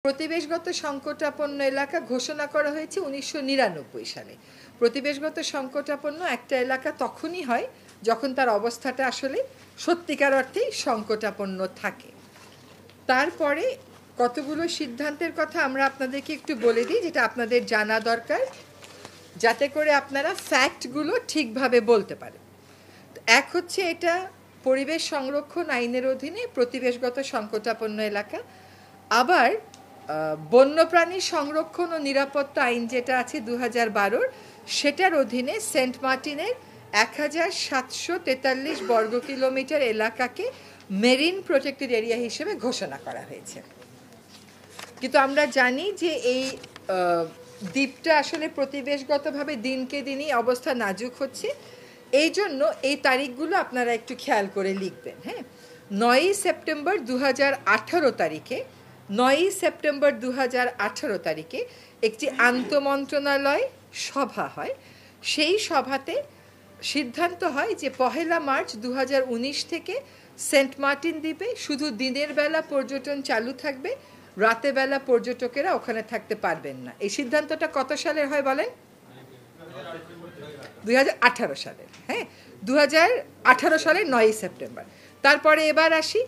প্রতিবেশগত সংকটাপন্ন এলাকা ঘোষণা করা হয়েছে 1999 সালে। প্রতিবেশগত সংকটাপন্ন একটা এলাকা তখনই হয় যখন তার অবস্থাটা আসলে সত্যিকার অর্থেই সংকটাপন্ন থাকে। তারপরে কতগুলো সিদ্ধান্তের কথা আমরা আপনাদেরকে একটু বলে দিই, যেটা আপনাদের জানা দরকার, যাতে করে আপনারা ফ্যাক্টগুলো ঠিকভাবে বলতে পারেন। এক হচ্ছে, এটা পরিবেশ সংরক্ষণ আইনের অধীনে প্রতিবেশগত সংকটাপন্ন এলাকা। আবার বন্যপ্রাণী সংরক্ষণ ও নিরাপত্তা আইন যেটা আছে 2012, সেটার অধীনে সেন্ট মার্টিনের 1743 বর্গ কিলোমিটার এলাকাকে মেরিন প্রোটেক্টেড এরিয়া হিসেবে ঘোষণা করা হয়েছে। কিন্তু আমরা জানি যে এই দ্বীপটা আসলে প্রতিবেশগতভাবে দিনকে দিনই অবস্থা নাজুক হচ্ছে। এই জন্য এই তারিখগুলো আপনারা একটু খেয়াল করে লিখবেন। হ্যাঁ, 9 সেপ্টেম্বর 2018 তারিখে 9 সেপ্টেম্বর 2018 তারিখে একটি আন্তঃমন্ত্রণালয় সভা হয়। সেই সভাতে সিদ্ধান্ত হয় যে 1 মার্চ 2019 থেকে সেন্ট মার্টিন দ্বীপে শুধু দিনের বেলা পর্যটন চালু থাকবে, রাতে বেলা পর্যটকেরা ওখানে থাকতে পারবেন না। এই সিদ্ধান্তটা কত সালের হয় বলেন? 2018 সালের। হ্যাঁ, 2018 সালের 9 সেপ্টেম্বর। তারপরে এবার আসি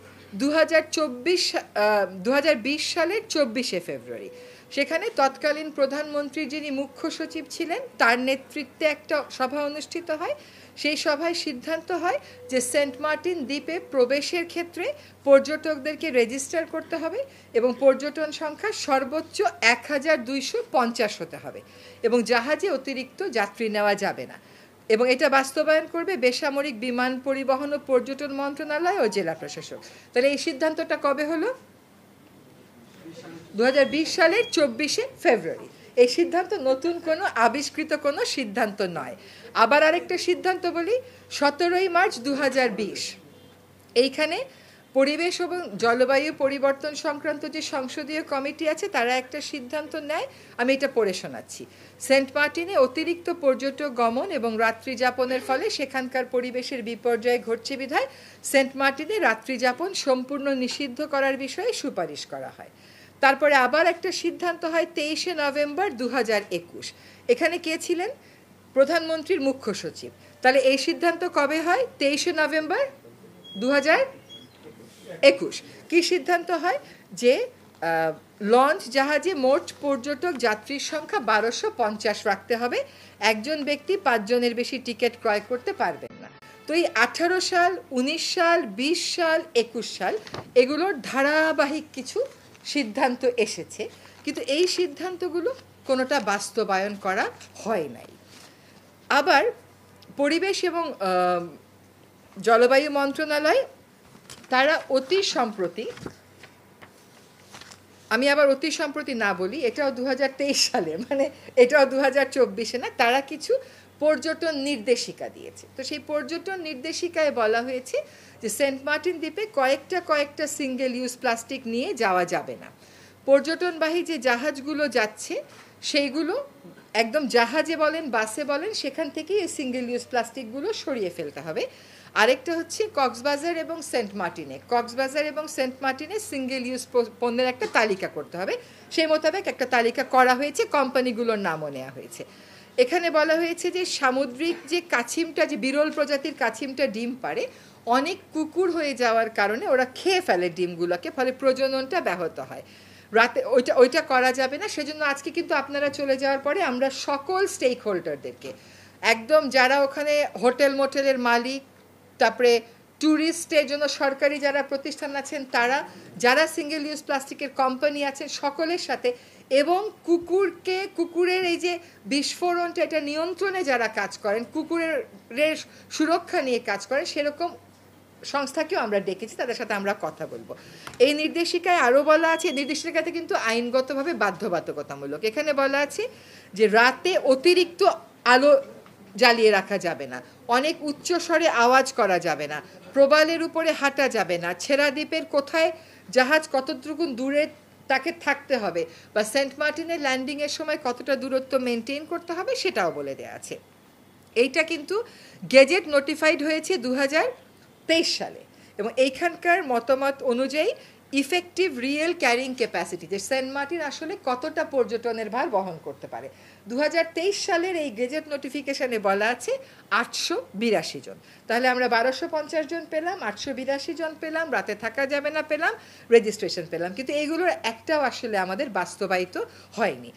2020 সালের 24 ফেব্রুয়ারি। সেখানে তৎকালীন প্রধানমন্ত্রী যিনি মুখ্য সচিব ছিলেন, তার নেতৃত্বে একটা সভা অনুষ্ঠিত হয়। সেই সভায় সিদ্ধান্ত হয় যে সেন্ট মার্টিন দ্বীপে প্রবেশের ক্ষেত্রে পর্যটকদেরকে রেজিস্টার করতে হবে এবং পর্যটন সংখ্যা সর্বোচ্চ 1250 হতে হবে এবং জাহাজে অতিরিক্ত যাত্রী নেওয়া যাবে না। এবং এটা বাস্তবায়ন করবে বেসামরিক বিমান পরিবহন ও পর্যটন মন্ত্রণালয় ও জেলা প্রশাসক। তাহলে এই সিদ্ধান্তটা কবে হলো? 2020 সালের 24 ফেব্রুয়ারি। এই সিদ্ধান্ত নতুন কোনো আবিষ্কৃত কোনো সিদ্ধান্ত নয়। আবার আরেকটা সিদ্ধান্ত বলি, 17 মার্চ 2020 এইখানে পরিবেশ এবং জলবায়ু পরিবর্তন সংক্রান্ত যে সংসদীয় কমিটি আছে, তারা একটা সিদ্ধান্ত নেয়। আমি এটা পড়ে শোনাচ্ছি। সেন্ট মার্টিনে অতিরিক্ত পর্যটক গমন এবং রাত্রি যাপনের ফলে সেখানকার পরিবেশের বিপর্যয় ঘটছে বিধায় সেন্ট মার্টিনে রাত্রি যাপন সম্পূর্ণ নিষিদ্ধ করার বিষয়ে সুপারিশ করা হয়। তারপরে আবার একটা সিদ্ধান্ত হয় 23 নভেম্বর 2021। এখানে কে ছিলেন? প্রধানমন্ত্রীর মুখ্য সচিব। তাহলে এই সিদ্ধান্ত কবে হয়? 23 নভেম্বর 2021। কি সিদ্ধান্ত হয়? যে লঞ্চ জাহাজে মোট পর্যটক যাত্রীর সংখ্যা 1250 রাখতে হবে। একজন ব্যক্তি 5 জনের বেশি টিকিট ক্রয় করতে পারবেন না। তো এই 18 সাল, 19 সাল, 20 সাল, 21 সাল এগুলোর ধারাবাহিক কিছু সিদ্ধান্ত এসেছে, কিন্তু এই সিদ্ধান্তগুলো কোনোটা বাস্তবায়ন করা হয় নাই। আবার পরিবেশ এবং জলবায়ু মন্ত্রণালয় তারা অতি সম্প্রতি, আমি আবার অতি সম্প্রতি না বলি, এটাও 2023 সালে, মানে এটাও 2024 না, তারা কিছু পর্যটন নির্দেশিকা দিয়েছে। তো সেই পর্যটন নির্দেশিকায় বলা হয়েছে যে সেন্ট মার্টিন দ্বীপে কয়েকটা সিঙ্গেল ইউজ প্লাস্টিক নিয়ে যাওয়া যাবে না। পর্যটনবাহী যে জাহাজগুলো যাচ্ছে সেইগুলো একদম জাহাজে বলেন, বাসে বলেন, সেখান থেকেই এই সিঙ্গেল ইউজ প্লাস্টিকগুলো সরিয়ে ফেলতে হবে। আরেকটা হচ্ছে কক্সবাজার এবং সেন্ট মার্টিনে সিঙ্গেল ইউজ পণ্যের একটা তালিকা করতে হবে। সেই মোতাবেক একটা তালিকা করা হয়েছে, কোম্পানিগুলোর নামও নেওয়া হয়েছে। এখানে বলা হয়েছে যে সামুদ্রিক যে কাছিমটা, যে বিরল প্রজাতির কাছিমটা ডিম পাড়ে, অনেক কুকুর হয়ে যাওয়ার কারণে ওরা খেয়ে ফেলে ডিমগুলোকে, ফলে প্রজননটা ব্যাহত হয়। রাতে ওইটা করা যাবে না। সেজন্য আজকে কিন্তু আপনারা চলে যাওয়ার পরে আমরা সকল স্টেক হোল্ডারদেরকে, একদম যারা ওখানে হোটেল মোটেলের মালিক, তারপরে ট্যুরিস্টের জন্য সরকারি যারা প্রতিষ্ঠান আছেন তারা, যারা সিঙ্গেল ইউজ প্লাস্টিকের কোম্পানি আছেন, সকলের সাথে, এবং কুকুরের এই যে বিস্ফোরণটা, এটা নিয়ন্ত্রণে যারা কাজ করেন, কুকুরের সুরক্ষা নিয়ে কাজ করেন, সেরকম সংস্থাকেও আমরা ডেকেছি, তাদের সাথে আমরা কথা বলবো। এই নির্দেশিকায় আরও বলা আছে, নির্দেশিকাতে কিন্তু আইনগতভাবে বাধ্যবাধকতামূলক। এখানে বলা আছে যে রাতে অতিরিক্ত আলো জ্বালিয়ে রাখা যাবে না, অনেক উচ্চ স্বরে আওয়াজ করা যাবে না, প্রবালের উপরে হাঁটা যাবে না, ছেড়া দ্বীপের কোথায় জাহাজ কতটুকু দূরে তাকে থাকতে হবে, বা সেন্ট মার্টিনের ল্যান্ডিংয়ের সময় কতটা দূরত্ব মেনটেন করতে হবে, সেটাও বলে দেওয়া আছে। এইটা কিন্তু গেজেট নোটিফাইড হয়েছে 2023 সালে এবং এইখানকার মতামত অনুযায়ী ইফেক্টিভ রিয়েল ক্যারিং ক্যাপাসিটি, যে সেন্ট মার্টিন আসলে কতটা পর্যটনের ভার বহন করতে পারে। 2023 সালের এই গেজেট নোটিফিকেশনে বলা আছে 882 জন। তাহলে আমরা 1250 জন পেলাম, 882 জন পেলাম, রাতে থাকা যাবে না পেলাম, রেজিস্ট্রেশন পেলাম, কিন্তু এগুলোর একটাও আসলে আমাদের বাস্তবায়িত হয়নি।